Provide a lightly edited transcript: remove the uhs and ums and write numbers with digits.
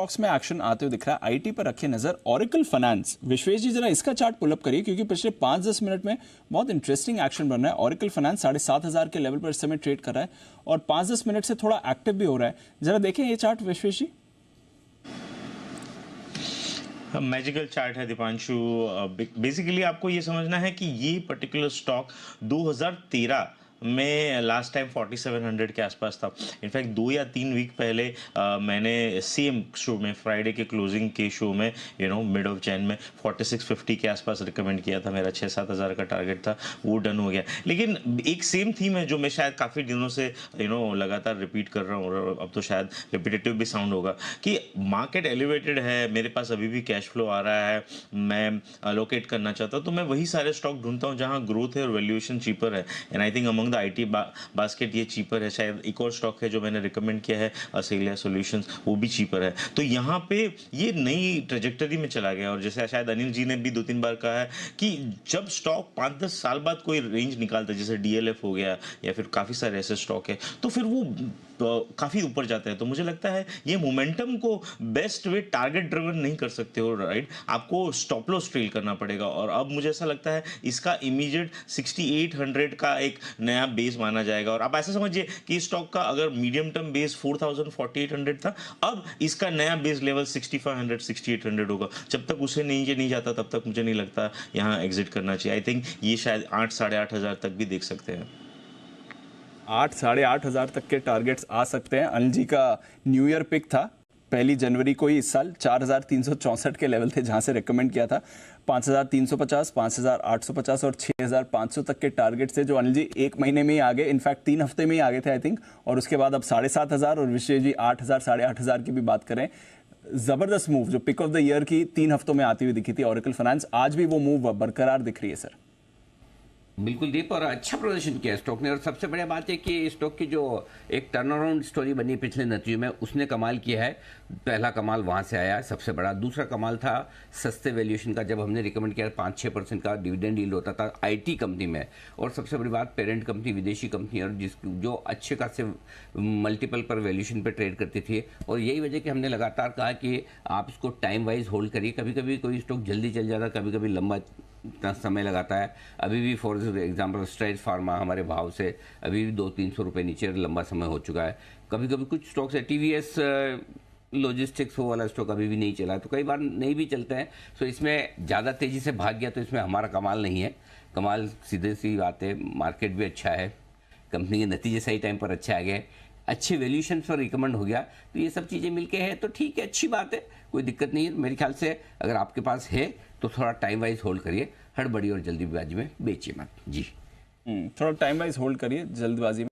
Stocks में action आते हुए दिख रहा है। आईटी पर रखिए नजर। ओरेकल फाइनेंस, विश्वेश जी जरा इसका चार्ट पुल अप करिए क्योंकि पिछले 5-10 मिनट में बहुत इंटरेस्टिंग एक्शन बन रहा है। ओरेकल फाइनेंस 7,500 के लेवल पर इस समय ट्रेड कर रहा है और 5-10 मिनट से थोड़ा एक्टिव भी हो रहा है। जरा देखें ये चार्ट विश्वेश जी। मैजिकल चार्ट है दीपांशु। बेसिकली आपको ये समझना है कि ये पर्टिकुलर स्टॉक 2013 में लास्ट टाइम 4700 के आसपास था। इनफैक्ट 2 या 3 वीक पहले मैंने सेम शो में फ्राइडे के क्लोजिंग के शो में मिड ऑफ जैन में 4650 के आसपास रिकमेंड किया था। मेरा 6-7 हज़ार का टारगेट था, वो डन हो गया। लेकिन एक सेम थीम है जो मैं शायद काफ़ी दिनों से लगातार रिपीट कर रहा हूँ और अब तो शायद रिपीटेटिव भी साउंड होगा कि मार्केट एलिवेटेड है, मेरे पास अभी भी कैश फ्लो आ रहा है, मैं अलोकेट करना चाहता हूँ, तो मैं वही सारे स्टॉक ढूंढता हूँ जहाँ ग्रोथ है और वैल्यूएशन चीपर है। And I think among IT basket ये चीपर है। शायद एक और स्टॉक है जो मैंने रिकमेंड किया है, असेलिया सॉल्यूशंस, वो भी चीपर है। तो यहाँ पे ये नई ट्रेजेक्टरी में चला गया और जैसे शायद अनिल जी ने भी 2-3 बार कहा है कि जब स्टॉक 5-10 साल बाद कोई रेंज निकालता है, जैसे डीएलएफ हो गया या फिर काफ़ी सारे ऐसे स्टॉक है, तो फिर वो काफ़ी ऊपर जाता है। तो मुझे लगता है ये मोमेंटम को बेस्ट वे टारगेट ड्रिवन नहीं कर सकते हो, राइट? आपको स्टॉप लॉस ट्रेल करना पड़ेगा और अब मुझे ऐसा लगता है इसका इमीडिएट 6800 का एक नया बेस माना जाएगा। और आप ऐसा समझिए कि स्टॉक का अगर मीडियम टर्म बेस 4000-4800 था, अब इसका नया बेस लेवल 6500-6800 होगा। जब तक उसे नीचे नहीं जाता तब तक मुझे नहीं लगता यहाँ एग्जिट करना चाहिए। आई थिंक ये शायद 8-8.5 हज़ार तक भी देख सकते हैं। 8-8.5 हज़ार तक के टारगेट्स आ सकते हैं। अनिल जी का न्यू ईयर पिक था 1 जनवरी को ही इस साल, 4,364 के लेवल थे जहां से रेकमेंड किया था। 5,350, 5,850 और 6,500 तक के टारगेट थे जो अनिल जी 1 महीने में ही आ गए, इनफैक्ट 3 हफ्ते में ही आ गए थे आई थिंक। और उसके बाद अब 7,500 और विशेष जी 8,000, 8,500 की भी बात करें। जबरदस्त मूव जो पिक ऑफ द ईयर की 3 हफ्तों में आती हुई दिखी थी ओरेकल फाइनेंस, आज भी वो मूव बरकरार दिख रही है सर। बिल्कुल दीप, और अच्छा प्रदर्शन किया स्टॉक ने। और सबसे बढ़िया बात है कि स्टॉक की जो एक टर्न अराउंड स्टोरी बनी पिछले नतीजों में, उसने कमाल किया है। पहला कमाल वहाँ से आया है सबसे बड़ा। दूसरा कमाल था सस्ते वैल्यूएशन का। जब हमने रिकमेंड किया 5-6% का डिविडेंड यील्ड होता था आईटी कंपनी में, और सबसे बड़ी बात पेरेंट कंपनी विदेशी कंपनी और जो अच्छे खासे मल्टीपल पर वैल्यूएशन पे ट्रेड करती थी। और यही वजह कि हमने लगातार कहा कि आप इसको टाइम वाइज होल्ड करिए। कभी कभी कोई स्टॉक जल्दी चल जाता है, कभी कभी लंबा इतना समय लगाता है। अभी भी फॉर एग्जांपल स्ट्राइड फार्मा हमारे भाव से अभी भी 200-300 रुपये नीचे लंबा समय हो चुका है। कभी कभी कुछ स्टॉक्स है, टीवीएस लॉजिस्टिक्स वो वाला स्टॉक अभी भी नहीं चला है, तो कई बार नहीं भी चलते हैं। तो इसमें ज़्यादा तेज़ी से भाग गया तो इसमें हमारा कमाल नहीं है। कमाल सीधे सी बात है, मार्केट भी अच्छा है, कंपनी के नतीजे सही टाइम पर अच्छे आ गए, अच्छे वैल्यूएशन पर रिकमेंड हो गया, तो ये सब चीज़ें मिलके है तो ठीक है, अच्छी बात है, कोई दिक्कत नहीं है। मेरे ख्याल से अगर आपके पास है तो थोड़ा टाइम वाइज होल्ड करिए, हड़बड़ी और जल्दीबाजी में बेचिए मत जी। थोड़ा टाइम वाइज होल्ड करिए, जल्दबाजी में